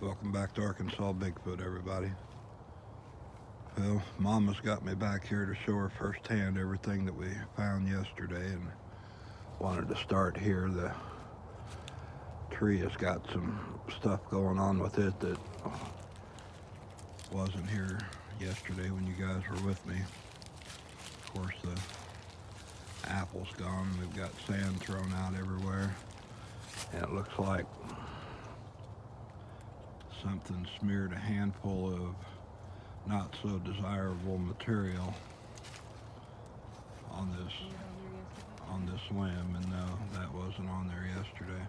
Welcome back to Arkansas Bigfoot, everybody. Well, Mama's got me back here to show her firsthand everything that we found yesterday, and wanted to start here. The tree has got some stuff going on with it that wasn't here yesterday when you guys were with me. Of course, the apple's gone. We've got sand thrown out everywhere, and it looks like something smeared a handful of not so desirable material on this limb, and no, that wasn't on there yesterday.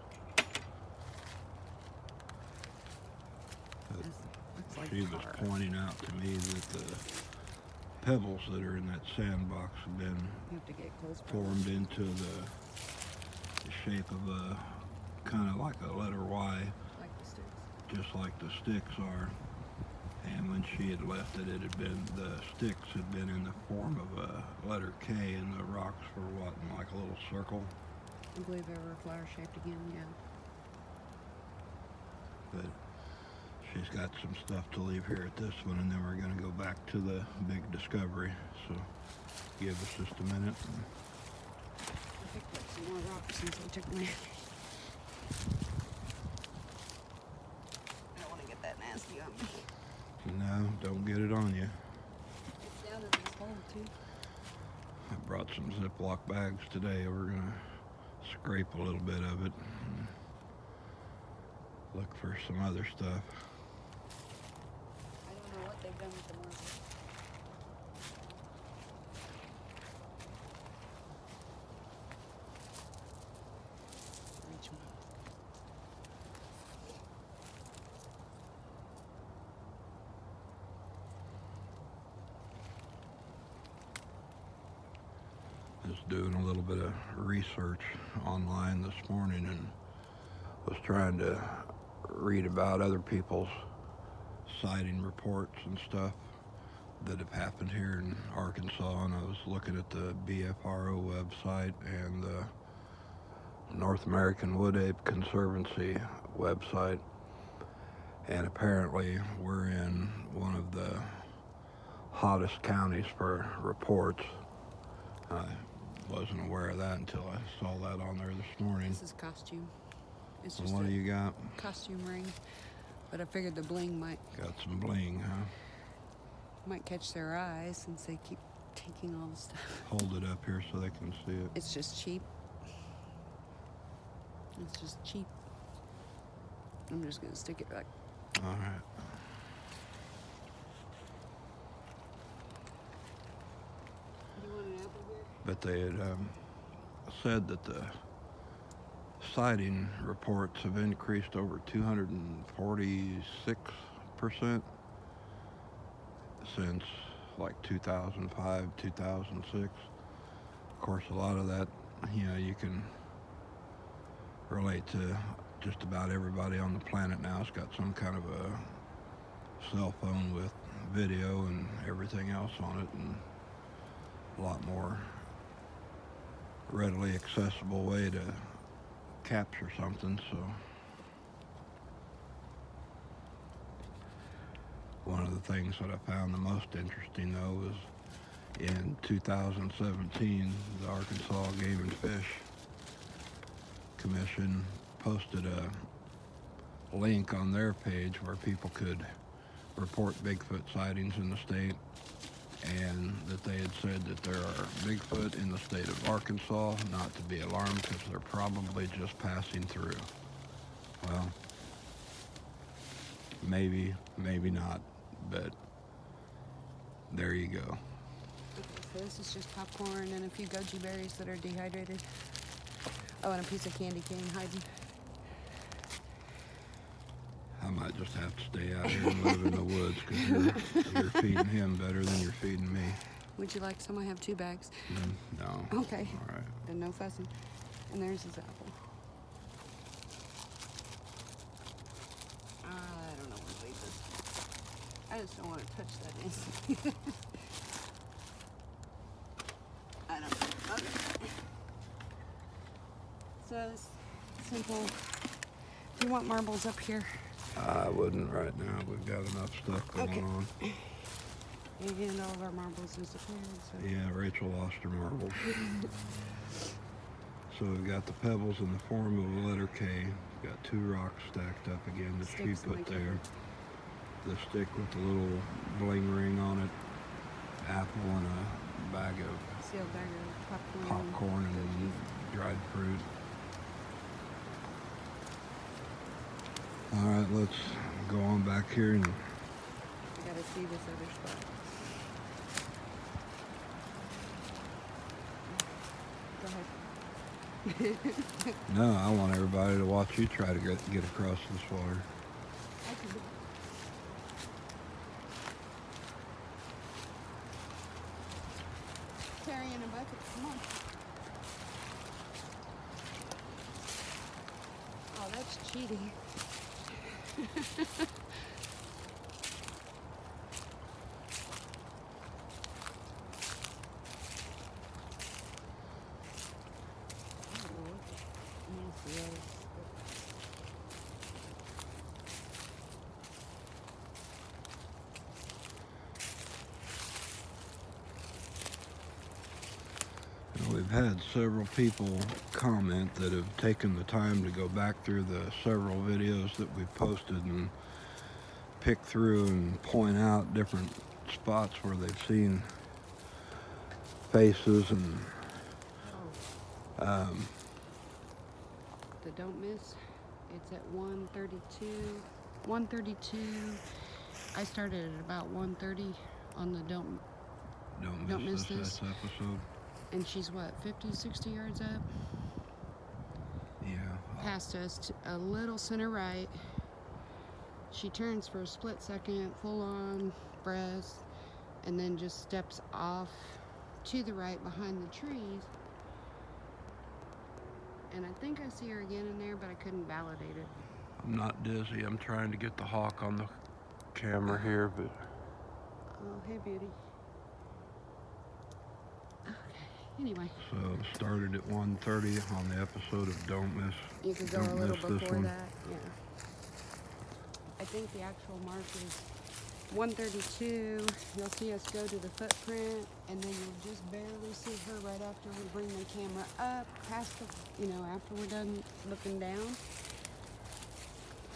But she was pointing out to me that the pebbles that are in that sandbox have been formed into the shape of a kind of like a letter Y, just like the sticks are. And when she had left it, the sticks had been in the form of a letter K, and the rocks were what, in like a little circle? I believe they were flower shaped again, yeah. But she's got some stuff to leave here at this one, and then we're going to go back to the big discovery. So give us just a minute. I picked up some more rocks since I took my... I don't want to get that nasty on me. No, don't get it on you. It's down in this hole, too. I brought some Ziploc bags today. We're going to scrape a little bit of it and look for some other stuff. I don't know what they've done with the marble. Reach one. Just doing a little bit of research online this morning, and was trying to read about other people's sighting reports and stuff that have happened here in Arkansas, and I was looking at the BFRO website and the North American Wood Ape Conservancy website, and apparently we're in one of the hottest counties for reports. I wasn't aware of that until I saw that on there this morning. This is costume. It's So just what a do you got? costume ring, but I figured the bling might Got some bling, huh? catch their eye since they keep taking all the stuff. Hold it up here so they can see it. It's just cheap. It's just cheap. I'm just gonna stick it back. All right. You want an apple here? But they had said that the sighting reports have increased over 246% since like 2005, 2006. Of course, a lot of that, you can relate to just about everybody on the planet now. It's got some kind of a cell phone with video and everything else on it, and a lot more readily accessible way to capture something. So one of the things that I found the most interesting, though, was in 2017, the Arkansas Game and Fish Commission posted a link on their page where people could report Bigfoot sightings in the state, and that they had said that there are Bigfoot in the state of Arkansas, not to be alarmed because they're probably just passing through. Well, maybe not, but there you go. Okay, so this is just popcorn and a few goji berries that are dehydrated. Oh, and a piece of candy cane hiding. I might just have to stay out here and live in the woods because you're feeding him better than you're feeding me. Would you like some? I have 2 bags. No. Okay. All right. Then no fussing. And there's his apple. I don't know where to leave this. I just don't want to touch that instant. I don't know. Okay. So it's simple. If you want marbles up here, I wouldn't right now. We've got enough stuff going Okay. on. And all of our marbles disappeared. So. Yeah, Rachel lost her marbles. So we've got the pebbles in the form of a letter K. We've got 2 rocks stacked up again that she Sticks in put my there. can. The stick with the little bling ring on it. Apple and a bag of Sealed bag of popcorn and dried fruit. All right, let's go on back here and I gotta see this other spot. Go ahead. no, I want everybody to watch you try to get across this water. I can do it. Carrying a bucket. Come on. Oh, that's cheating. We've had several people comment that have taken the time to go back through the several videos that we've posted and pick through and point out different spots where they've seen faces and The don't miss. It's at 1:32. 1:32. I started at about 1:30 on the don't miss this episode. And she's what, 50, 60 yards up? Yeah. Past us, a little center right. She turns for a split second, full on breath, and then just steps off to the right behind the trees. And I think I see her again in there, but I couldn't validate it. I'm not dizzy. I'm trying to get the hawk on the camera here, but... Oh, hey, beauty. Okay, anyway. So, started at 1:30 on the episode of Don't Miss. You could go Don't a little miss this before one. that, yeah. I think the actual mark is 1:32. You'll see us go to the footprint, and then you'll just barely see her right after we bring the camera up, past the, after we're done looking down.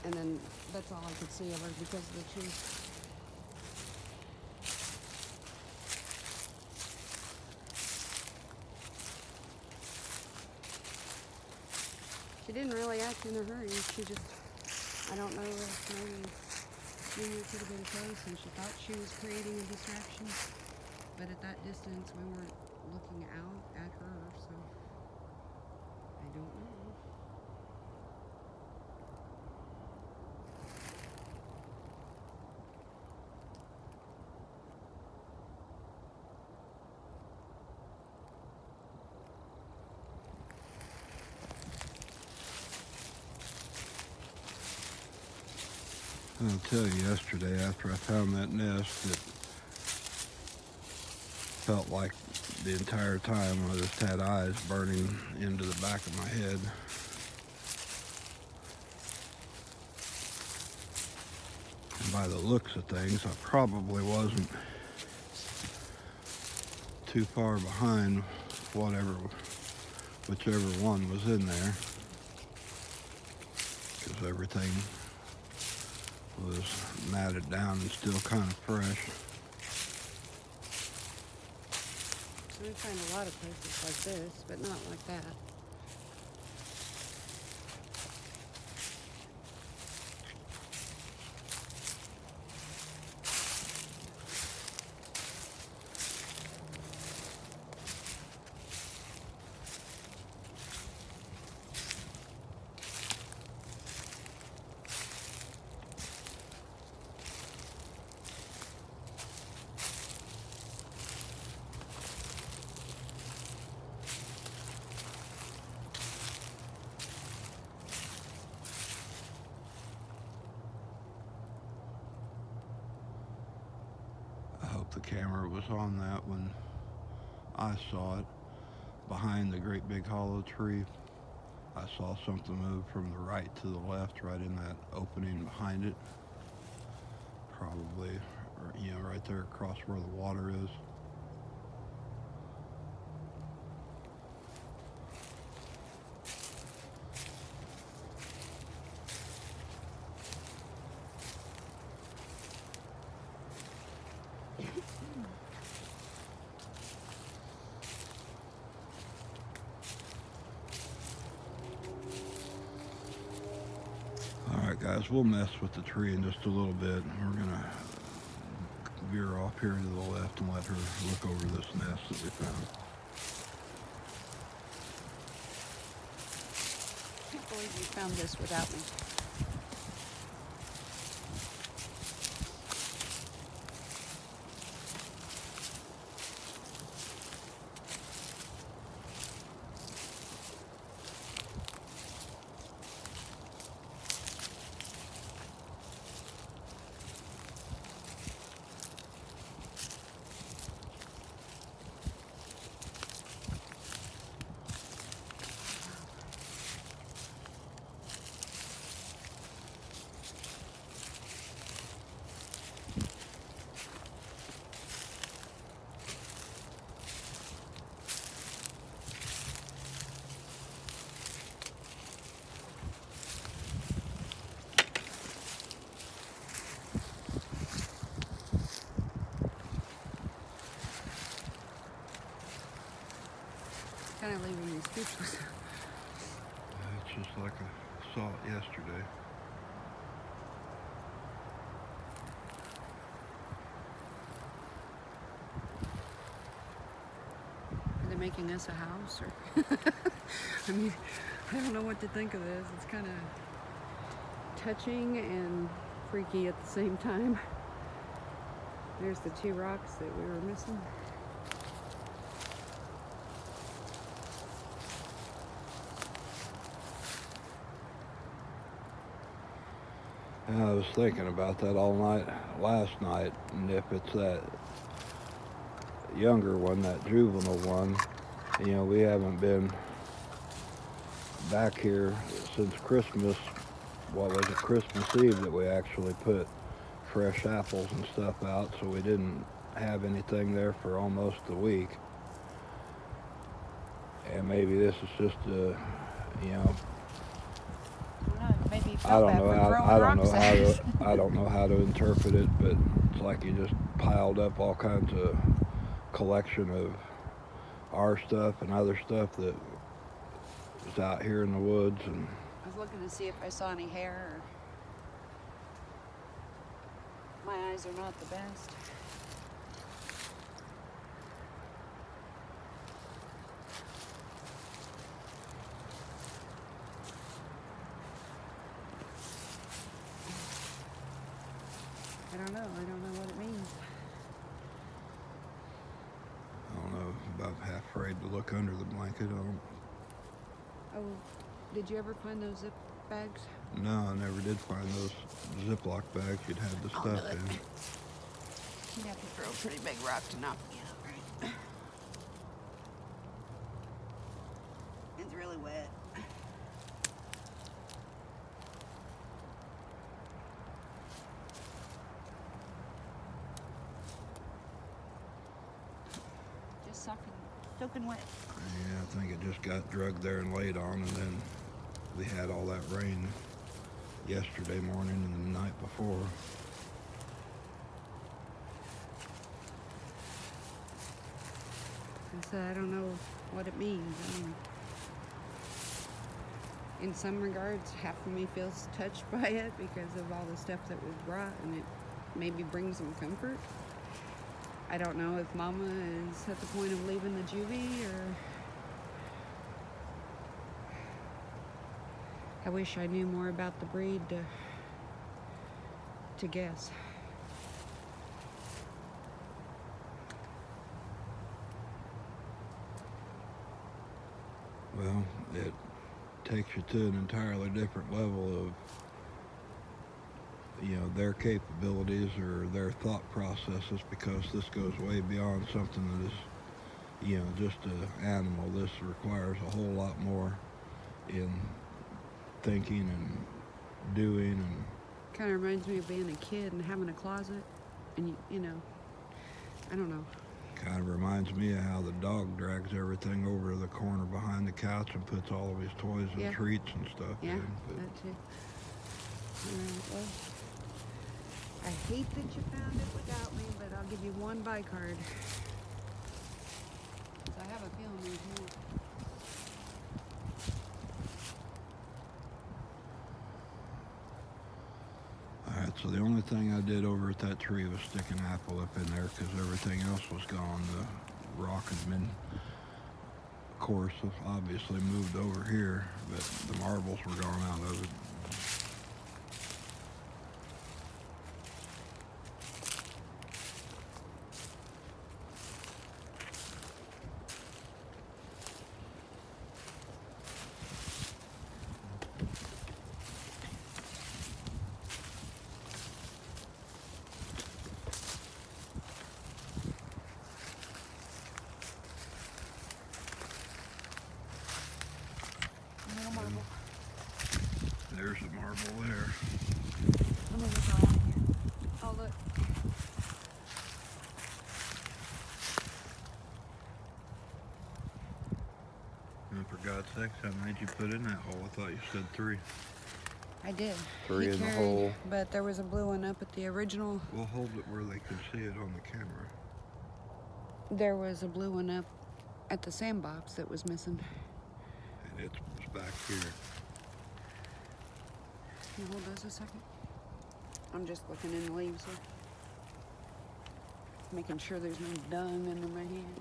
And then that's all I could see of her because of the tree. She didn't really act in a hurry. She just, I don't know if maybe Junior could have been close and she thought she was creating a distraction. But at that distance, we weren't looking out at her, so I don't know. I'll tell you, yesterday after I found that nest, it felt like the entire time I just had eyes burning into the back of my head. And by the looks of things, I probably wasn't too far behind whichever one was in there, because everything was matted down and still kind of fresh. We find a lot of places like this, but not like that. I hope the camera was on that when I saw it behind the great big hollow tree. I saw something move from the right to the left, right in that opening behind it. Probably, right there across where the water is. Alright guys, we'll mess with the tree in just a little bit. We're going to veer off here to the left and let her look over this nest that we found. I can't believe you found this without me. Kind of leaving me speechless. It's just like I saw it yesterday. Are they making us a house? Or I mean, I don't know what to think of this. It's kind of touching and freaky at the same time. There's the 2 rocks that we were missing. And I was thinking about that all night last night, and if it's that younger one, that juvenile one, we haven't been back here since Christmas. What was it, Christmas Eve, that we actually put fresh apples and stuff out, so we didn't have anything there for almost a week. And maybe this is just a, Maybe you I felt don't bad know for how throwing I don't rocks know how at us. to I don't know how to interpret it, but it's like you just piled up all kinds of collection of our stuff and other stuff that was out here in the woods. And I was looking to see if I saw any hair. My eyes are not the best. I don't know what it means. I don't know, about half afraid to look under the blanket. Oh, did you ever find those zip bags? No, I never did find those Ziploc bags you'd had the I'll stuff do it. in. You'd have to throw a pretty big rock to knock me out, right? It's really wet. Just soaking wet. Yeah, I think it just got drugged there and laid on, and then we had all that rain yesterday morning and the night before. So I don't know what it means. I mean, in some regards, half of me feels touched by it because of all the stuff that we've brought, and it maybe brings them comfort. I don't know if Mama is at the point of leaving the juvie, or I wish I knew more about the breed to guess. Well, it takes you to an entirely different level of, their capabilities or their thought processes, because this goes way beyond something that is, just an animal. This requires a whole lot more in thinking and doing, and Kind of reminds me of being a kid and having a closet, and you know, I don't know. kind of reminds me of how the dog drags everything over to the corner behind the couch and puts all of his toys and Yeah. treats and stuff Yeah, in. But that too. Alright, well, I hate that you found it without me, but I'll give you one buy card. 'Cause I have a feeling there's more. Alright, so the only thing I did over at that tree was stick an apple up in there because everything else was gone. The rock had been, of course, obviously moved over here, but the marbles were gone out of it. No marble. There's a marble there. I'm gonna go out of here. Oh, look. And for God's sakes, how many did you put in that hole? I thought you said 3. I did. Three He in the carried, hole. but there was a blue one up at the original. We'll hold it where they can see it on the camera. There was a blue one up at the sandbox that was missing. And it's back here. Can you hold those a second? I'm just looking in the leaves here. Making sure there's no dung under my hand.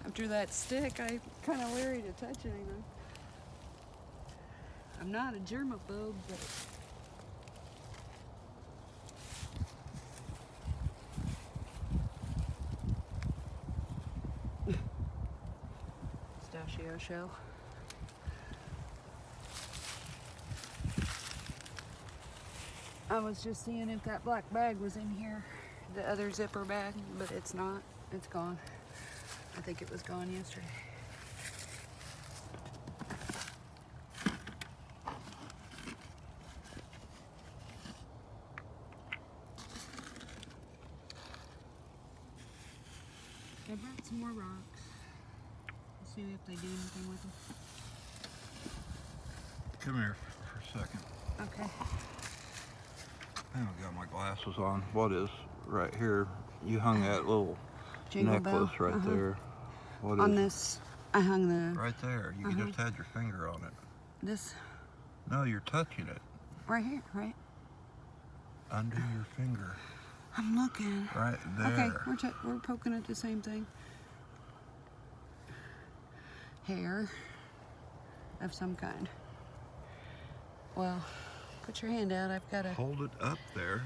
After that stick, I'm kind of leery to touch anything. I'm not a germaphobe, but pistachio shell. I was just seeing if that black bag was in here, the other zipper bag, but it's not. It's gone. I think it was gone yesterday. I brought some more rocks. Let's see if they do anything with them. Come here for a second. Okay. I haven't got my glasses on. What is right here? You hung that little Jingle necklace bell. right there. What On is this, I hung the, right there? You just had your finger on it. this No, you're touching it. right here, right? Under your finger. I'm looking. Right there. Okay, we're poking at the same thing. Hair of some kind. Well, put your hand out. I've got Hold it up there.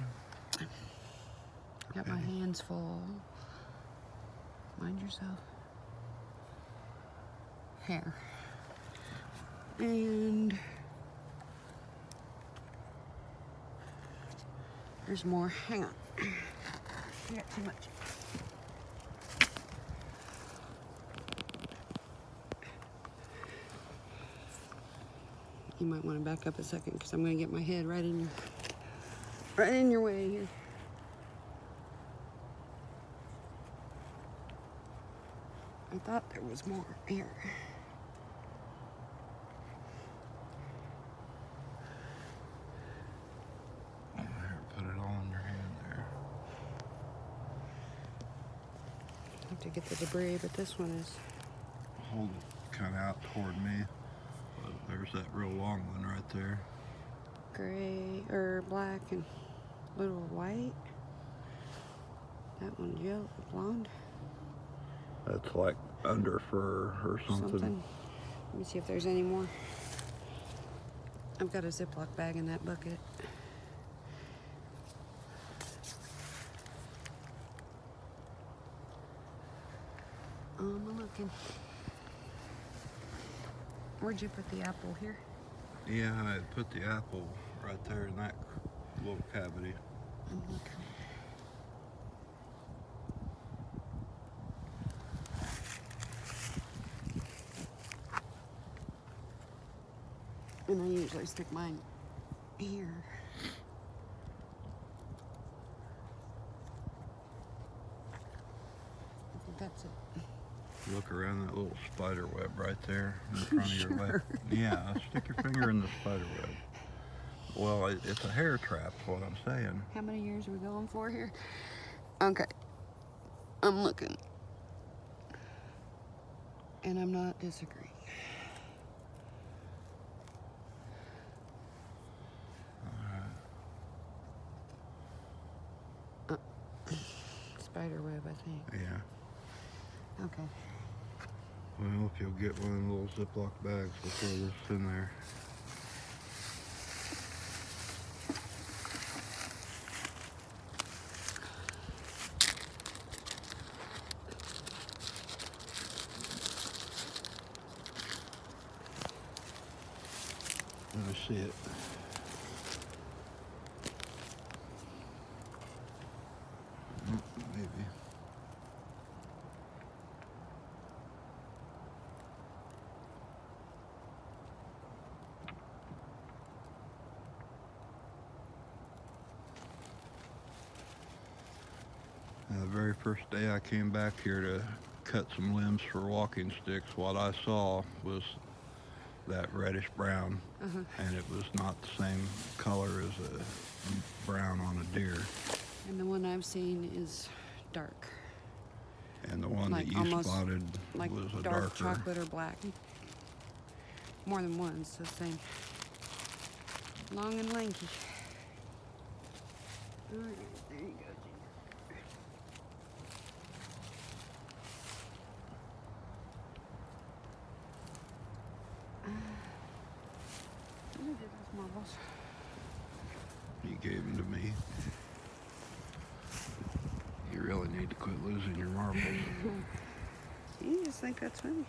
got my hands full. Mind yourself. Hair. And there's more. Hang on. I got too much. You might want to back up a second because I'm going to get my head right in your way here. I thought there was more here. Here, put it all in your hand there. I have to get the debris, but this one is. Hold it kind of out toward me. But there's that real long one right there. Gray or black and little white. That one's yellow, blonde. That's like under fur or something. Let me see if there's any more. I've got a Ziploc bag in that bucket. I'm looking. Where'd you put the apple here? Yeah, I put the apple right there in that little cavity. I'm looking. And I usually stick mine here. I think that's it. Look around that little spider web right there in front of your leg. Yeah, stick your finger in the spider web. Well, it's a hair trap, is what I'm saying. How many years are we going for here? Okay. I'm looking. And I'm not disagreeing. Spider web, I think. Yeah. Okay. Well, if you'll get one of the little Ziploc bags, we'll throw this in there. Let me see it. Maybe. The very first day I came back here to cut some limbs for walking sticks, what I saw was that reddish brown, and it was not the same color as a brown on a deer. And the one I've seen is dark. And the one Like that you almost spotted like was a dark darker. chocolate or black. More than one, it's the same. Long and lanky. All right, there you go, Ginger. Who did those marbles? You gave them to me. You really need to quit losing your marbles. You just think that's funny.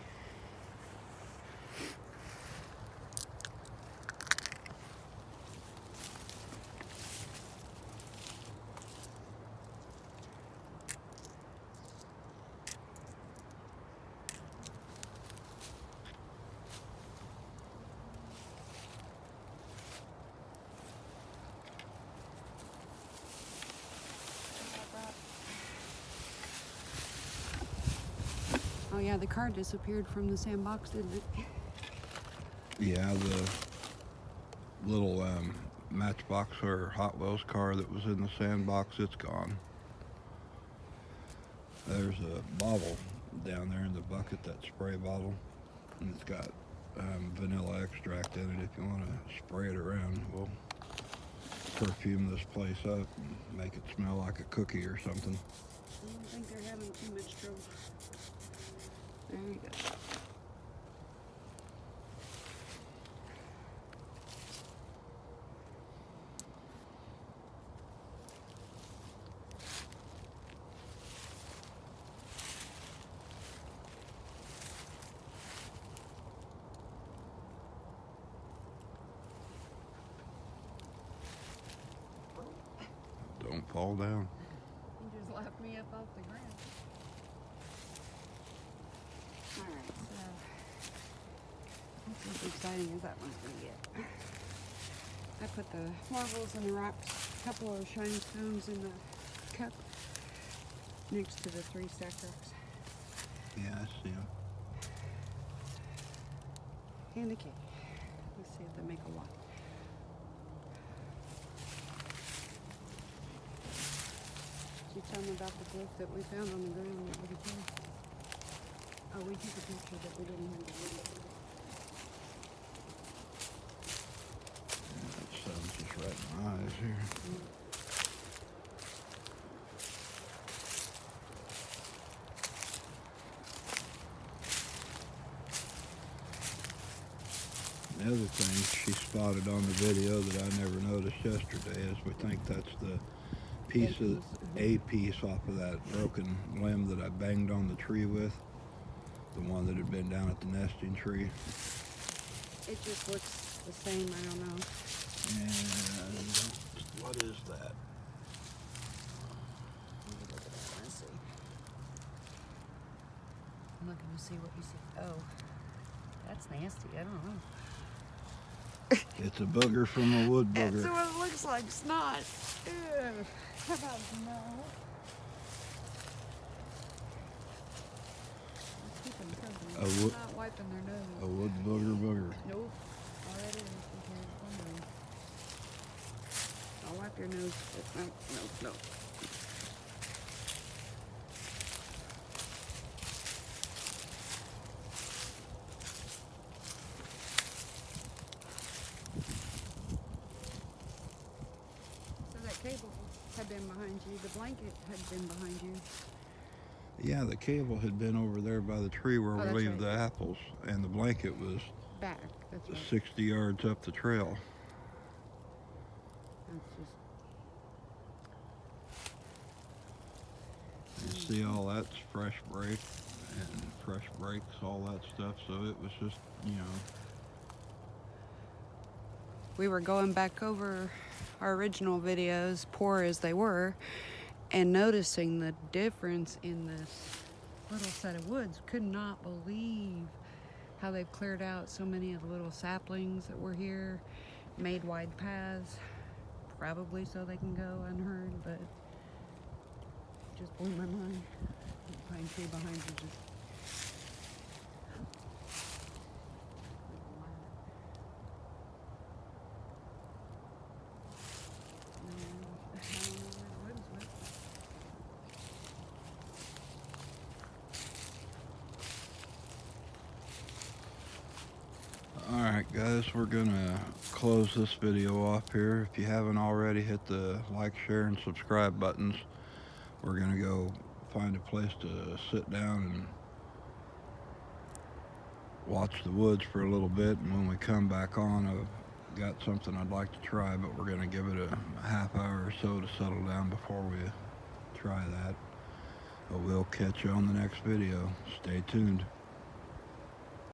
Oh yeah, the car disappeared from the sandbox, didn't it? Yeah, the little Matchbox or Hot Wheels car that was in the sandbox, it's gone. There's a bottle down there in the bucket, that spray bottle, and it's got vanilla extract in it. If you want to spray it around, we'll perfume this place up and make it smell like a cookie or something. I don't think they're having too much trouble. There you go. Don't fall down. You just left me up off the ground. Alright, so that's as exciting as that one's gonna get. I put the marbles and the rocks, a couple of shiny stones in the cup next to the 3 stack rocks. Yeah, I see them. And a cake. Let's see if they make a lot. Did you tell me about the book that we found on the ground that we could tell? Oh, we took a picture that we didn't have the video. That sun's just right in my eyes here. The other thing she spotted on the video that I never noticed yesterday is we think that's the A piece off of that broken limb that I banged on the tree with. The one that had been down at the nesting tree. It just looks the same, I don't know. And what is that? Let me look at that, let's see. I'm looking to see what you see. Oh, that's nasty, I don't know. It's a booger from a wood That's booger. what it looks like, snot. Ew. How about no? Let's keep them covered. A wood- Not wiping their nose. A wood booger. Nope. All that is okay. Oh, no. I'll wipe your nose. No. So that cable had been behind you. The blanket had been behind you. Yeah, the cable had been over there by the tree where Oh, we that's leave right. the apples, and the blanket was Back. That's right. 60 yards up the trail. That's just. You see all that's fresh brake and fresh brakes, all that stuff. So it was just, We were going back over our original videos, poor as they were, and noticing the difference in this little set of woods. Could not believe how they've cleared out so many of the little saplings that were here, made wide paths, probably so they can go unheard, but it just blew my mind. The pine tree behind you just. Alright guys, we're gonna close this video off here. If you haven't already, hit the like, share, and subscribe buttons. We're gonna go find a place to sit down and watch the woods for a little bit, and when we come back on, I've got something I'd like to try, but we're gonna give it a half hour or so to settle down before we try that. But we'll catch you on the next video. Stay tuned.